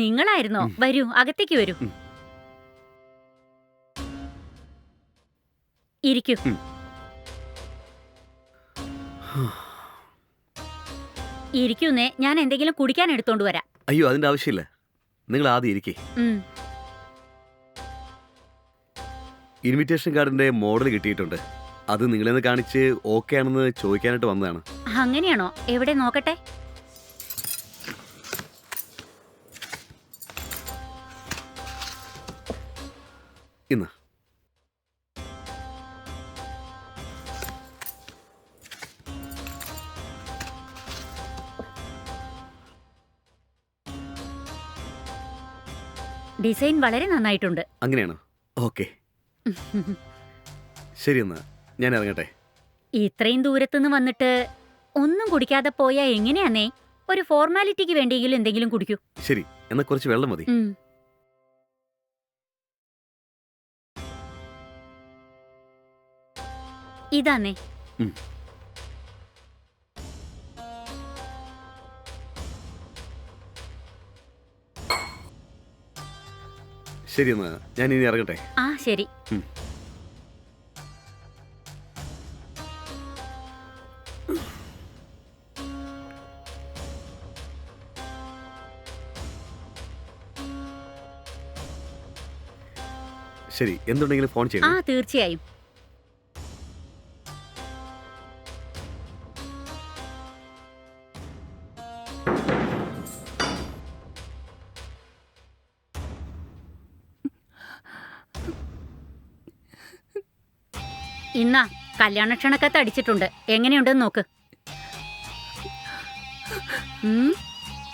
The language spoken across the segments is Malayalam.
നിങ്ങളായിരുന്നോ? വരൂ, അകത്തേക്ക് വരൂ. ഇരിക്കൂ. ഇരിക്കുന്നേ, ഞാൻ എന്തെങ്കിലും കുടിക്കാൻ എടുത്തോണ്ട് വരാം. അയ്യോ, അതിന്റെ ആവശ്യമില്ല. നിങ്ങൾ ആദ്യം ഇരിക്കേ. ഇൻവിറ്റേഷൻ കാർഡിന്റെ മോഡൽ കിട്ടിയിട്ടുണ്ട്. അത് നിങ്ങളെന്ന് കാണിച്ച് ഓക്കെ ആണെന്ന് ചോദിക്കാനായിട്ട് വന്നതാണ്. അങ്ങനെയാണോ? എവിടെ നോക്കട്ടെ. ഇന്ന് ഡിസൈൻ വളരെ നന്നായിട്ടുണ്ട്. അങ്ങനെയാണോ? ഓക്കെ, ശരി, എന്നാ ഞാൻ ഇറങ്ങട്ടെ. ഇത്രയും ദൂരത്തുനിന്ന് വന്നിട്ട് ഒന്നും കുടിക്കാതെ പോയാ എങ്ങനെയാന്നേ? ഒരു ഫോർമാലിറ്റിക്ക് വേണ്ടിയെങ്കിലും എന്തെങ്കിലും കുടിക്കൂ. ശരി, എന്നാ കുറച്ച് വെള്ളം മതി. ഇതാന്നേ. ശരി, എന്നാ ഞാൻ ഇനി ഇറങ്ങട്ടെ. ആ ശരി. ശരി, എന്തുണ്ടെങ്കിലും ഫോൺ ആ ചെയ്യണം. തീർച്ചയായും. ഇന്നാ കല്യാണ ക്ഷണക്കത്ത് അടിച്ചിട്ടുണ്ട്. എങ്ങനെയുണ്ടെന്ന് നോക്ക്.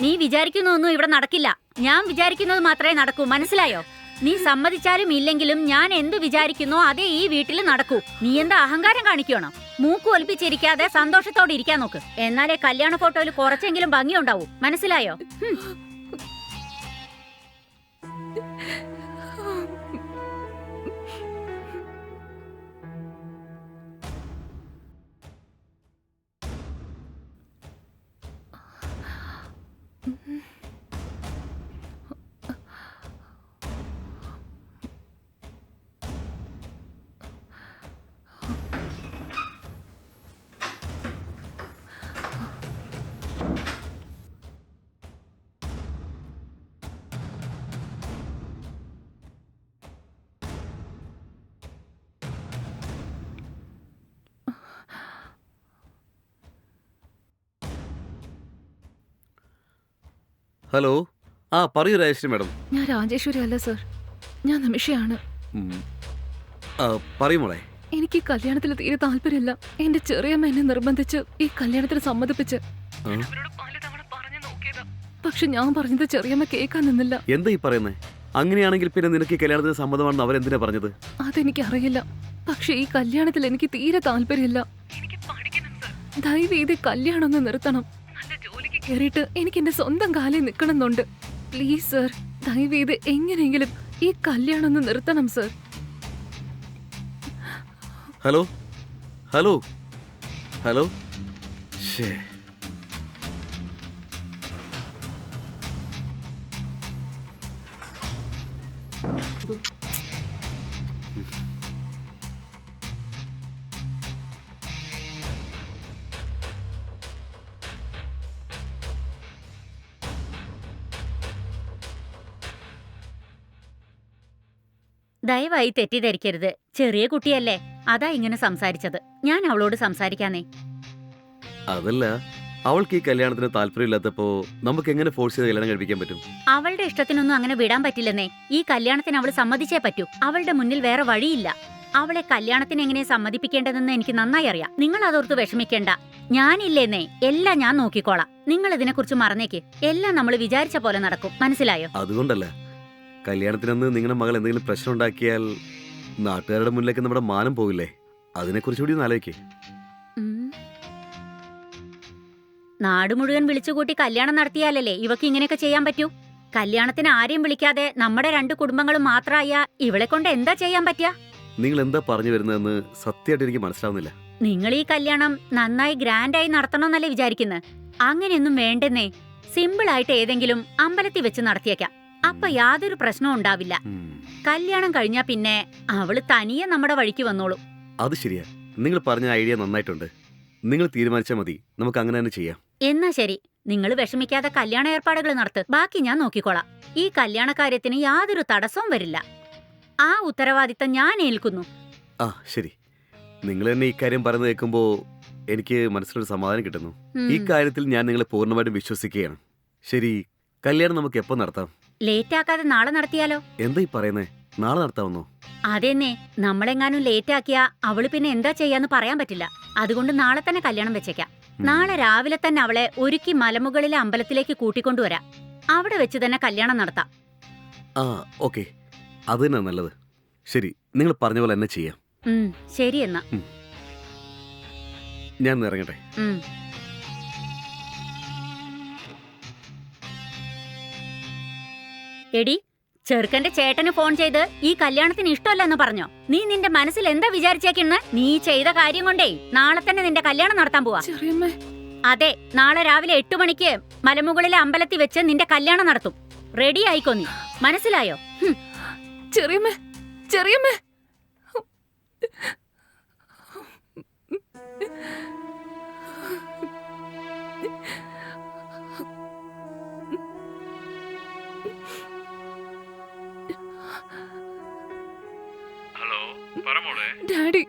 നീ വിചാരിക്കുന്നൊന്നും ഇവിടെ നടക്കില്ല. ഞാൻ വിചാരിക്കുന്നത് മാത്രമേ നടക്കൂ, മനസ്സിലായോ? നീ സമ്മതിച്ചാലും ഇല്ലെങ്കിലും ഞാൻ എന്ത് വിചാരിക്കുന്നോ അതേ ഈ വീട്ടിൽ നടക്കൂ. നീ എന്താ അഹങ്കാരം കാണിക്കണോ? മൂക്ക് ഒലിപ്പിച്ചിരിക്കാതെ സന്തോഷത്തോടെ ഇരിക്കാൻ നോക്ക്. എന്നാലേ കല്യാണ ഫോട്ടോയിൽ കുറച്ചെങ്കിലും ഭംഗിയുണ്ടാവൂ, മനസ്സിലായോ? ഹലോ, ആ പറയൂ രാജേശ്വരി മാഡം. ഞാൻ രാജേശ്വരി അല്ല സർ, ഞാൻ നിമിഷയാണ്. പറയൂ മോളെ. എനിക്ക് കല്യാണത്തിൽ തീരെ താല്പര്യമില്ല. എന്റെ ചെറിയമ്മ എന്നെ നിർബന്ധിച്ച് ഈ കല്യാണത്തിന് സമ്മതിപ്പിച്ച്. പക്ഷെ ഞാൻ പറഞ്ഞത് ചെറിയമ്മ കേൾക്കാൻ നിന്നില്ല. എന്താ ഈ പറയുന്നേ? അങ്ങനെയാണെങ്കിൽ പിന്നെ നിനക്ക് കല്യാണത്തിന് സമ്മതമാണെന്ന് അവരെന്തിനാ പറഞ്ഞത്? അതെനിക്കറിയില്ല. പക്ഷെ ഈ കല്യാണത്തിൽ എനിക്ക് തീരെ താല്പര്യമില്ല. ദയവ് ഇത് കല്യാണം ഒന്ന് നിർത്തണം. കേറിയിട്ട് എനിക്ക് എന്റെ സ്വന്തം കാലിൽ നിൽക്കണമെന്നുണ്ട്. പ്ലീസ് സർ, ദയവ് ഇത് എങ്ങനെയെങ്കിലും ഈ കല്യാണം ഒന്ന് നിർത്തണം സർ. Hello hello hello. ദയവായി തെറ്റിദ്ധരിക്കരുത്. ചെറിയ കുട്ടിയല്ലേ, അതാ ഇങ്ങനെ സംസാരിച്ചത്. ഞാൻ അവളോട് സംസാരിക്കാന്നേ. അതല്ല, അവൾക്ക് ഈ കല്യാണത്തിന് താല്പര്യമില്ലാത്തപ്പോ നമുക്ക് എങ്ങനെ ഫോഴ്സ് ചെയ്ത് കല്യാണം കഴിപ്പിക്കാൻ പറ്റും? അവളുടെ ഇഷ്ടത്തിനൊന്നും അങ്ങനെ വിടാൻ പറ്റില്ലെന്നേ. ഈ കല്യാണത്തിന് അവൾ സമ്മതിച്ചേ പറ്റൂ. അവളുടെ മുന്നിൽ വേറെ വഴിയില്ല. അവളെ കല്യാണത്തിന് എങ്ങനെ സമ്മതിപ്പിക്കേണ്ടതെന്ന് എനിക്ക് നന്നായി അറിയാം. നിങ്ങൾ അതോർത്ത് വിഷമിക്കേണ്ട. ഞാനില്ലേന്നേ, എല്ലാം ഞാൻ നോക്കിക്കോളാം. നിങ്ങൾ ഇതിനെക്കുറിച്ച് മറന്നേക്ക്. എല്ലാം നമ്മൾ വിചാരിച്ച പോലെ നടക്കും, മനസ്സിലായോ? അതുകൊണ്ടല്ല, കല്യാണത്തിനന്ന് നിങ്ങളുടെ മകൾ എന്തെങ്കിലും പ്രശ്നം ഉണ്ടാക്കിയാൽ നാട്ടുകാരുടെ മുന്നിലേക്ക് നമ്മുടെ മാനം പോകില്ലേ? അതിനെക്കുറിച്ച് കൂടി ഒന്ന് ആലോചിക്കേ. നാട് മുഴുവൻ വിളിച്ചുകൂട്ടി കല്യാണം നടത്തിയാലല്ലേ ഇവക്ക് ഇങ്ങനെയൊക്കെ ചെയ്യാൻ പറ്റൂ? കല്യാണത്തിന് ആരെയും വിളിക്കാതെ നമ്മുടെ 2 കുടുംബങ്ങളും മാത്രമായ ഇവളെ കൊണ്ട് എന്താ ചെയ്യാൻ പറ്റുക? നിങ്ങൾ എന്താ പറഞ്ഞു വരുന്നതെന്ന് സത്യമായിട്ട് എനിക്ക് മനസ്സിലാവുന്നില്ല. നിങ്ങൾ ഈ കല്യാണം നന്നായി ഗ്രാൻഡായി നടത്തണമെന്നല്ലേ വിചാരിക്കുന്നത്? അങ്ങനെയൊന്നും വേണ്ടെന്നേ. സിമ്പിൾ ആയിട്ട് ഏതെങ്കിലും അമ്പലത്തിൽ വെച്ച് നടത്തിയേക്കാം. അപ്പൊ യാതൊരു പ്രശ്നവും ഉണ്ടാവില്ല. കല്യാണം കഴിഞ്ഞാ പിന്നെ അവള് തനിയെ നമ്മുടെ വഴിക്ക് വന്നോളും. അത് ശരിയാ, നിങ്ങൾ പറഞ്ഞ ഐഡിയ നന്നായിട്ടുണ്ട്. നിങ്ങൾ തീരുമാനിച്ചാൽ മതി, നമുക്ക് അങ്ങനെ തന്നെ ചെയ്യാം. എന്നാ ശരി, നിങ്ങൾ വിഷമിക്കാതെ കല്യാണ ഏർപ്പാടുകൾ നടത്ത്. ബാക്കി ഞാൻ നോക്കിക്കോളാം. ഈ കല്യാണ കാര്യത്തിന് യാതൊരു തടസ്സവും വരില്ല. ആ ഉത്തരവാദിത്തം ഞാൻ ഏൽക്കുന്നു. ആ ശരി, നിങ്ങൾ തന്നെ ഇക്കാര്യം പറയുന്നത് കേൾക്കുമ്പോ എനിക്ക് മനസ്സിലൊരു സമാധാനം കിട്ടുന്നു. ഈ കാര്യത്തിൽ ഞാൻ നിങ്ങളെ പൂർണ്ണമായിട്ടും വിശ്വസിക്കുകയാണ്. ശരി, കല്യാണം നമുക്ക് എപ്പോ നടത്താം? ലേറ്റ് ആക്കാതെ നാളെ നടത്തിയാലോ? എന്താ ഈ പറയുന്നേ? നാളെ നടത്താമെന്നോ? അതെന്നെ, നമ്മളെങ്ങാനും ലേറ്റ് ആക്കിയാ അവള് പിന്നെ എന്താ ചെയ്യാന്ന് പറയാൻ പറ്റില്ല. അതുകൊണ്ട് നാളെ തന്നെ കല്യാണം വെച്ചേക്കാം. നാളെ രാവിലെ തന്നെ അവളെ ഒരുക്കി മലമുകളിലെ അമ്പലത്തിലേക്ക് കൂട്ടിക്കൊണ്ടുവരാം. അവിടെ വെച്ച് തന്നെ കല്യാണം നടത്താം. ആ ഓക്കെ, അത് തന്നെ നല്ലത്. ശരി, നിങ്ങൾ പറഞ്ഞ പോലെ തന്നെ ചെയ്യാം. ശരി എന്നാ. ഞാൻ ഇറങ്ങട്ടെ. എടി, ചെറുക്കന്റെ ചേട്ടന് ഫോൺ ചെയ്ത് ഈ കല്യാണത്തിന് ഇഷ്ടമല്ലെന്ന് പറഞ്ഞോ? നീ നിന്റെ മനസ്സിൽ എന്താ വിചാരിച്ചേക്കുന്ന? നീ ചെയ്ത കാര്യം കൊണ്ടേ നാളെ തന്നെ നിന്റെ കല്യാണം നടത്താൻ പോവാ. അതെ, നാളെ രാവിലെ 8 മണിക്ക് മലമുകളിലെ അമ്പലത്തിൽ വെച്ച് നിന്റെ കല്യാണം നടത്തും. റെഡി ആയിക്കോ നീ, മനസ്സിലായോ? ചെറിയമ്മേ, ചെറിയമ്മേ. ഡാഡി,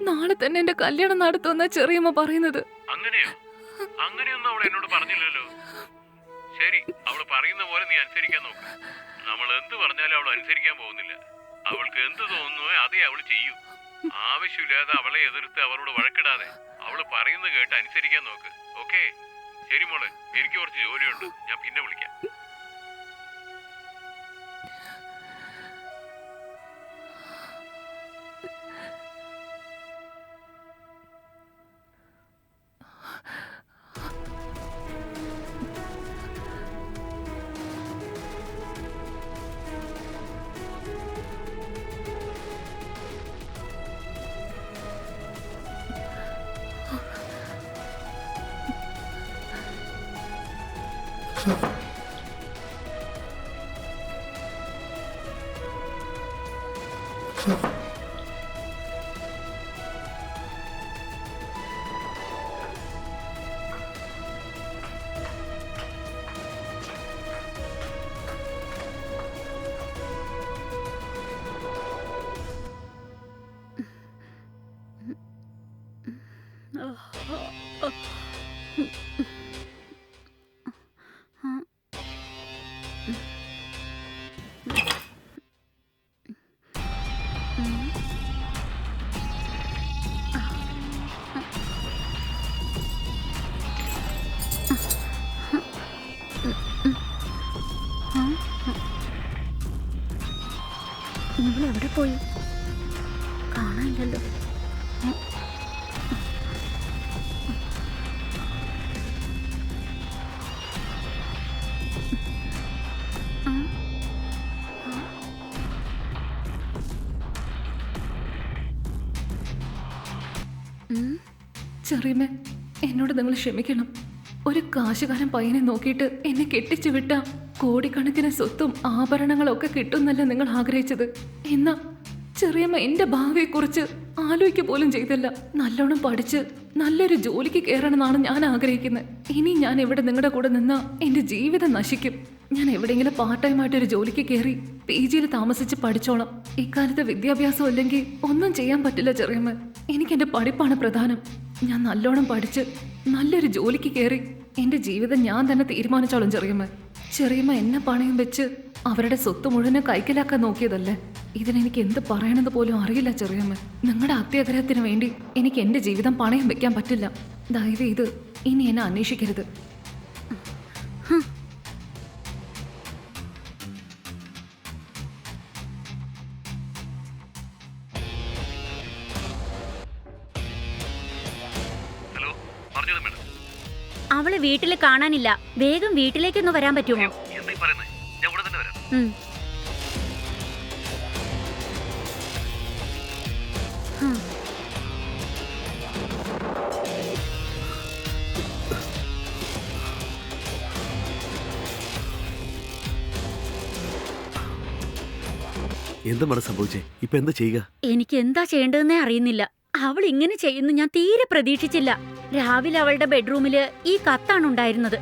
നാളെ തന്നെ എന്റെ കല്യാണം നടത്തുമെന്നാ ചെറിയമ്മ പറയുന്നത്. അങ്ങനെയോ? അങ്ങനെയൊന്നും അവൾ എന്നോട് പറഞ്ഞില്ലല്ലോ. ശരി, അവള് പറയുന്ന പോലെ നീ അനുസരിക്കാൻ നോക്ക്. നമ്മൾ എന്ത് പറഞ്ഞാലും അവൾ അനുസരിക്കാൻ പോകുന്നില്ല. അവൾക്ക് എന്ത് തോന്നുന്നോ അതേ അവള് ചെയ്യൂ. ആവശ്യമില്ലാതെ അവളെ എതിർത്ത് അവളോട് വഴക്കിടാതെ അവള് പറയുന്നത് കേട്ട് അനുസരിക്കാൻ നോക്ക്. ഓക്കേ? ശരി മോളെ, എനിക്ക് കുറച്ച് ജോലിയുണ്ട്, ഞാൻ പിന്നെ വിളിക്കാം. ഇവളെവിടെ പോയി? കാണാനില്ലല്ലോ. ചെറിയമ്മ, എന്നോട് നിങ്ങൾ ക്ഷമിക്കണം. ഒരു കാശുകാരൻ പയ്യനെ നോക്കിയിട്ട് എന്നെ കെട്ടിച്ചു വിട്ട കോടിക്കണക്കിന് സ്വത്തും ആഭരണങ്ങളൊക്കെ കിട്ടുന്നല്ല നിങ്ങൾ ആഗ്രഹിച്ചത്. എന്നാ ചെറിയമ്മ എന്റെ ഭാവിയെക്കുറിച്ച് ആലോചിക്കുക പോലും ചെയ്തില്ല. നല്ലോണം പഠിച്ച് നല്ലൊരു ജോലിക്ക് കയറണമെന്നാണ് ഞാൻ ആഗ്രഹിക്കുന്നത്. ഇനി ഞാൻ ഇവിടെ നിങ്ങളുടെ കൂടെ നിന്നാ എന്റെ ജീവിതം നശിക്കും. ഞാൻ എവിടെയെങ്കിലും പാർട്ട് ടൈം ആയിട്ടൊരു ജോലിക്ക് കയറി PG-യിൽ താമസിച്ച് പഠിച്ചോളാം. ഇക്കാലത്ത് വിദ്യാഭ്യാസം അല്ലെങ്കിൽ ഒന്നും ചെയ്യാൻ പറ്റില്ല ചെറിയമ്മ. എനിക്ക് എന്റെ പഠിപ്പാണ് പ്രധാനം. ഞാൻ നല്ലോണം പഠിച്ച് നല്ലൊരു ജോലിക്ക് കയറി എന്റെ ജീവിതം ഞാൻ തന്നെ തീരുമാനിച്ചോളും ചെറിയമ്മ. ചെറിയമ്മ എന്നെ പണയം വെച്ച് അവരുടെ സ്വത്ത് മുഴുവനും കൈക്കലാക്കാൻ നോക്കിയതല്ലേ. ഇതിനെനിക്ക് എന്ത് പറയണമെന്ന് പോലും അറിയില്ല ചെറിയമ്മ. നിങ്ങളുടെ അത്യാഗ്രഹത്തിന് വേണ്ടി എനിക്ക് എന്റെ ജീവിതം പണയം വെക്കാൻ പറ്റില്ല. ദയവ് ഇത് ഇനി എന്നെ അന്വേഷിക്കരുത്. ഹലോ, പറഞ്ഞത് മേഡം. അവളെ വീട്ടിൽ കാണാനില്ല. വേഗം വീട്ടിലേക്കൊന്ന് വരാൻ പറ്റുമോ? എന്താ പറയുന്നത്? ഞാൻ ഉടനെ തന്നെ വരാം. എന്താ മേഡം സംഭവിച്ചേ? ഇപ്പൊ എന്താ ചെയ്യുക? എനിക്ക് എന്താ ചെയ്യേണ്ടതെന്നേ അറിയുന്നില്ല. അവൾ ഇങ്ങനെ ചെയ്യുന്നു ഞാൻ തീരെ പ്രതീക്ഷിച്ചില്ല. രാവിലെ അവളുടെ ബെഡ്റൂമില് ഈ കത്താണ് ഉണ്ടായിരുന്നത്.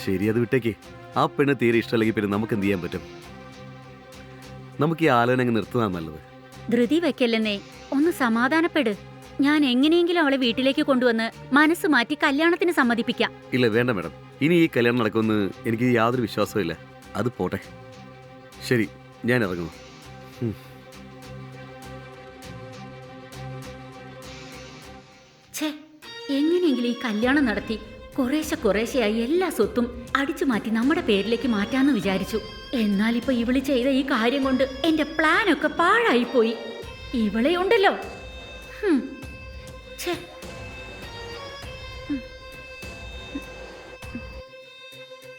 ശരി, അത് വിട്ടേക്ക്. ആ പെണ്ണ് തീരെ ഇഷ്ടമല്ലെങ്കിൽ പിന്നെ നമുക്ക് എന്ത് ചെയ്യാൻ പറ്റും? നമുക്ക് ഈ ആലോചന അങ്ങ് നിർത്തുന്നതാണ് നല്ലത്. ധൃതി വെക്കല്ലെന്നേ, ഒന്ന് സമാധാനപ്പെട്. ഞാൻ എങ്ങനെയെങ്കിലും അവളെ വീട്ടിലേക്ക് കൊണ്ടുവന്ന് മനസ്സ് മാറ്റി കല്യാണത്തിന് സമ്മതിപ്പിക്കാം. ഇല്ല, വേണ്ട മേഡം. ഇനി ഈ കല്യാണം നടക്കുമെന്ന് എനിക്ക് യാതൊരു വിശ്വാസവും ഇല്ല. അത് പോട്ടെ. ശരി, ഞാൻ ഇറങ്ങുന്നു. ഛേ, എങ്ങനെയെങ്കിലും ഈ കല്യാണം നടത്തി കുറേശ്ശെയായി എല്ലാ സ്വത്തും അടിച്ചു മാറ്റി നമ്മുടെ പേരിലേക്ക് മാറ്റാന്ന് വിചാരിച്ചു. എന്നാൽ ഇപ്പൊ ഇവള് ചെയ്ത ഈ കാര്യം കൊണ്ട് എന്റെ പ്ലാനൊക്കെ പാഴായിപ്പോയി. ഇവളെ ഉണ്ടല്ലോ. ഛേ.